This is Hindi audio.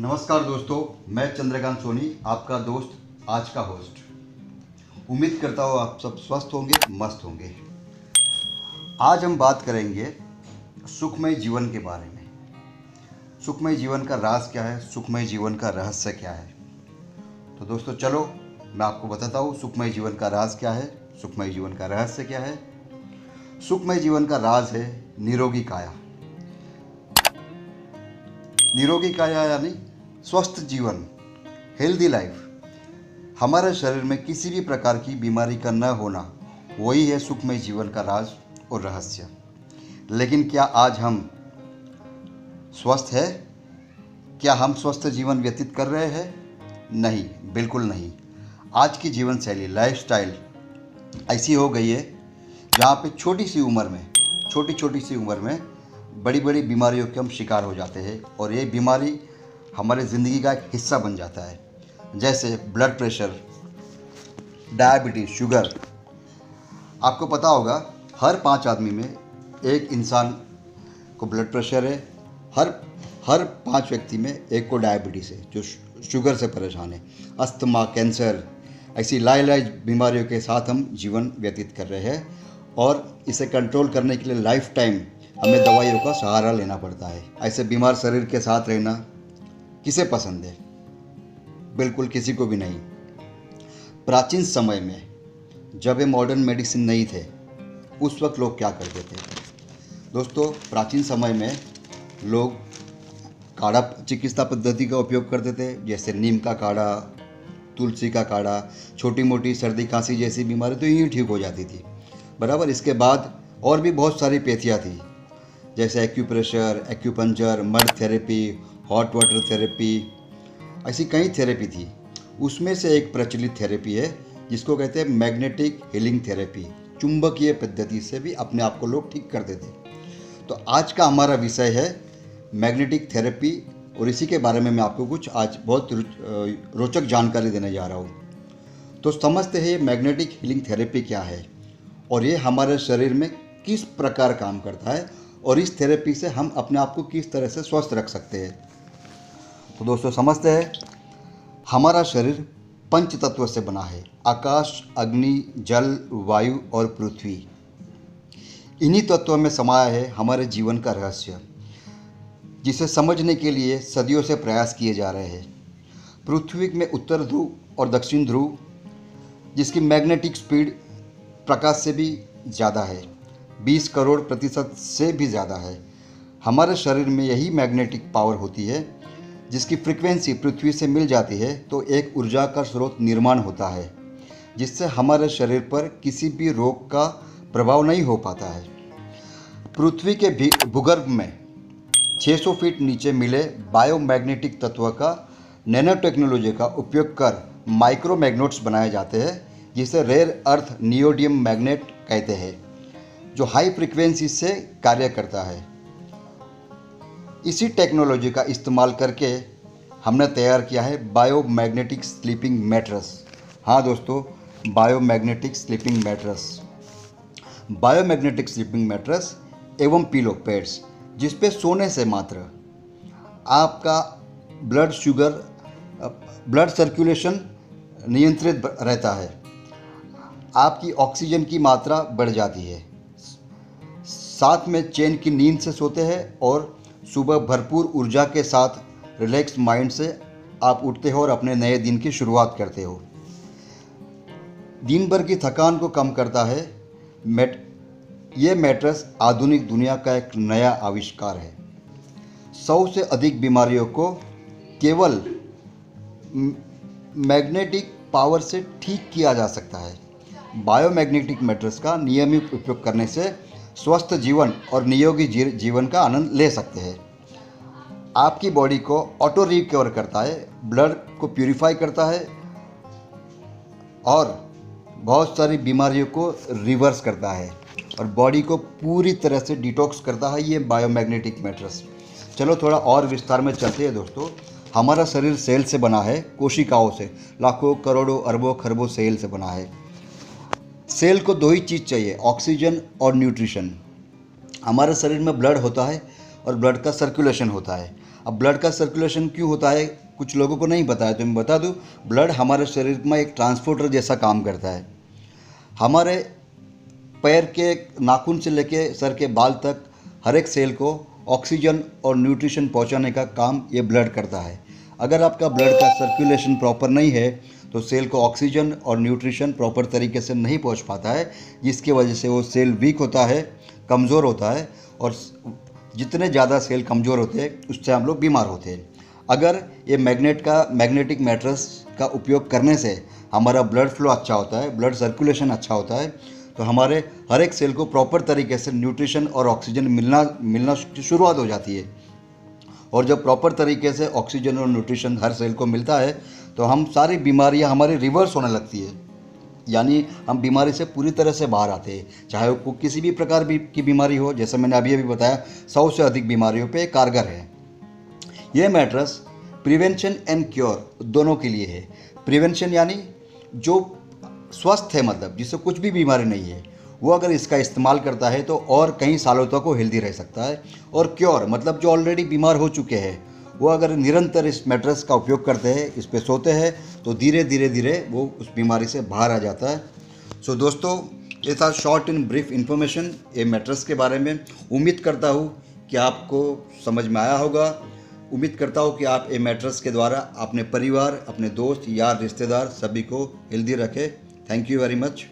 नमस्कार दोस्तों, मैं चंद्रकांत सोनी, आपका दोस्त, आज का होस्ट। उम्मीद करता हूँ आप सब स्वस्थ होंगे, मस्त होंगे। आज हम बात करेंगे सुखमय जीवन के बारे में। सुखमय जीवन का राज क्या है, सुखमय जीवन का रहस्य क्या है। तो दोस्तों चलो मैं आपको बताता हूँ सुखमय जीवन का राज क्या है, सुखमय जीवन का रहस्य क्या है। सुखमय जीवन का राज है निरोगी काया। निरोगी काया यानी स्वस्थ जीवन, हेल्दी लाइफ। हमारे शरीर में किसी भी प्रकार की बीमारी का न होना, वही है सुखमय जीवन का राज और रहस्य। लेकिन क्या आज हम स्वस्थ हैं? क्या हम स्वस्थ जीवन व्यतीत कर रहे हैं? नहीं, बिल्कुल नहीं। आज की जीवन शैली, लाइफस्टाइल ऐसी हो गई है जहाँ पे छोटी सी उम्र में बड़ी बड़ी बीमारियों के हम शिकार हो जाते हैं और ये बीमारी हमारे ज़िंदगी का एक हिस्सा बन जाता है। जैसे ब्लड प्रेशर, डायबिटीज़, शुगर। आपको पता होगा हर 5 आदमी में एक इंसान को ब्लड प्रेशर है, हर 5 व्यक्ति में एक को डायबिटीज़ है, जो शुगर से परेशान है। अस्थमा, कैंसर, ऐसी लाइलाज बीमारियों के साथ हम जीवन व्यतीत कर रहे हैं और इसे कंट्रोल करने के लिए लाइफ टाइम हमें दवाइयों का सहारा लेना पड़ता है। ऐसे बीमार शरीर के साथ रहना किसे पसंद है? बिल्कुल किसी को भी नहीं। प्राचीन समय में जब ये मॉडर्न मेडिसिन नहीं थे, उस वक्त लोग क्या करते थे? दोस्तों, प्राचीन समय में लोग काढ़ा चिकित्सा पद्धति का उपयोग करते थे, जैसे नीम का काढ़ा, तुलसी का काढ़ा। छोटी मोटी सर्दी खांसी जैसी बीमारी तो यूँ ठीक हो जाती थी, बराबर। इसके बाद और भी बहुत सारी पेथियाँ थी, जैसे acupressure, acupuncture, mud therapy, hot water therapy, ऐसी कई थेरेपी थी। उसमें से एक प्रचलित थेरेपी है जिसको कहते हैं मैग्नेटिक हीलिंग थेरेपी। चुंबकीय पद्धति से भी अपने आप को लोग ठीक करते थे। तो आज का हमारा विषय है मैग्नेटिक थेरेपी और इसी के बारे में मैं आपको कुछ आज बहुत रोचक जानकारी देने जा रहा हूँ। तो समझते हैं मैग्नेटिक हीलिंग थेरेपी क्या है और ये हमारे शरीर में किस प्रकार काम करता है और इस थेरेपी से हम अपने आप को किस तरह से स्वस्थ रख सकते हैं। तो दोस्तों समझते हैं, हमारा शरीर पंच तत्व से बना है: आकाश, अग्नि, जल, वायु और पृथ्वी। इन्हीं तत्वों में समाया है हमारे जीवन का रहस्य, जिसे समझने के लिए सदियों से प्रयास किए जा रहे हैं। पृथ्वी में उत्तर ध्रुव और दक्षिण ध्रुव, जिसकी मैग्नेटिक स्पीड प्रकाश से भी ज़्यादा है, 20 करोड़ प्रतिशत से भी ज़्यादा है। हमारे शरीर में यही मैग्नेटिक पावर होती है, जिसकी फ्रीक्वेंसी पृथ्वी से मिल जाती है तो एक ऊर्जा का स्रोत निर्माण होता है, जिससे हमारे शरीर पर किसी भी रोग का प्रभाव नहीं हो पाता है। पृथ्वी के भूगर्भ में 600 फीट नीचे मिले बायोमैग्नेटिक तत्व का नैनो टेक्नोलॉजी का उपयोग कर माइक्रोमैग्नेट्स बनाए जाते हैं, जिसे रेयर अर्थ नियोडियम मैग्नेट कहते हैं, जो हाई फ्रीक्वेंसी से कार्य करता है। इसी टेक्नोलॉजी का इस्तेमाल करके हमने तैयार किया है बायोमैग्नेटिक स्लीपिंग मैट्रेस। हाँ दोस्तों, biomagnetic sleeping mattress. Biomagnetic sleeping mattress एवं पिलो पैड्स, जिस पे सोने से मात्र आपका ब्लड सर्कुलेशन नियंत्रित रहता है, आपकी ऑक्सीजन की मात्रा बढ़ जाती है, साथ में चैन की नींद से सोते हैं और सुबह भरपूर ऊर्जा के साथ रिलैक्स माइंड से आप उठते हो और अपने नए दिन की शुरुआत करते हो। दिन भर की थकान को कम करता है। ये मैट्रेस आधुनिक दुनिया का एक नया आविष्कार है। 100 से अधिक बीमारियों को केवल मैग्नेटिक पावर से ठीक किया जा सकता है। बायोमैग्नेटिक मैट्रेस का नियमित उपयोग करने से स्वस्थ जीवन और निरोगी जीवन का आनंद ले सकते हैं। आपकी बॉडी को ऑटो रिकवर करता है, ब्लड को प्यूरिफाई करता है और बहुत सारी बीमारियों को रिवर्स करता है और बॉडी को पूरी तरह से डिटॉक्स करता है ये बायोमैग्नेटिक मैट्रेस। चलो थोड़ा और विस्तार में चलते हैं दोस्तों। हमारा शरीर सेल से बना है, कोशिकाओं से, लाखों, करोड़ों, अरबों, खरबों सेल से बना है। सेल को 2 ही चीज़ चाहिए, ऑक्सीजन और न्यूट्रिशन। हमारे शरीर में ब्लड होता है और ब्लड का सर्कुलेशन होता है। अब ब्लड का सर्कुलेशन क्यों होता है कुछ लोगों को नहीं पता है, तो मैं बता दूं, ब्लड हमारे शरीर में एक ट्रांसपोर्टर जैसा काम करता है। हमारे पैर के नाखून से लेके सर के बाल तक हर एक सेल को ऑक्सीजन और न्यूट्रिशन पहुंचाने का काम ये ब्लड करता है। अगर आपका ब्लड का सर्कुलेशन प्रॉपर नहीं है तो सेल को ऑक्सीजन और न्यूट्रिशन प्रॉपर तरीके से नहीं पहुंच पाता है, जिसकी वजह से वो सेल वीक होता है, कमज़ोर होता है, और जितने ज़्यादा सेल कमज़ोर होते हैं उससे हम लोग बीमार होते हैं। अगर ये मैग्नेटिक मैट्रेस का उपयोग करने से हमारा ब्लड फ्लो अच्छा होता है, ब्लड सर्कुलेशन अच्छा होता है, तो हमारे हर एक सेल को प्रॉपर तरीके से न्यूट्रिशन और ऑक्सीजन मिलना शुरुआत हो जाती है। और जब प्रॉपर तरीके से ऑक्सीजन और न्यूट्रिशन हर सेल को मिलता है तो हम सारी बीमारियां हमारी रिवर्स होने लगती है, यानी हम बीमारी से पूरी तरह से बाहर आते हैं। चाहे वो किसी भी प्रकार की बीमारी हो, जैसे मैंने अभी बताया 100 से अधिक बीमारियों पे कारगर है। ये मैट्रेस प्रिवेंशन एंड क्योर दोनों के लिए है। प्रिवेंशन यानी जो स्वस्थ है, मतलब जिससे कुछ भी बीमारी नहीं है, वो अगर इसका इस्तेमाल करता है तो और कई सालों तक वो हेल्दी रह सकता है। और क्योर मतलब जो ऑलरेडी बीमार हो चुके हैं, वो अगर निरंतर इस मैट्रेस का उपयोग करते हैं, इस पे सोते हैं, तो धीरे धीरे वो उस बीमारी से बाहर आ जाता है। सो दोस्तों, ये था शॉर्ट एंड ब्रीफ इन्फॉर्मेशन ये मैट्रेस के बारे में। उम्मीद करता हूँ कि आपको समझ में आया होगा। उम्मीद करता हूँ कि आप ये मैट्रेस के द्वारा अपने परिवार, अपने दोस्त, यार, रिश्तेदार सभी को हेल्दी रखें। Thank you very much.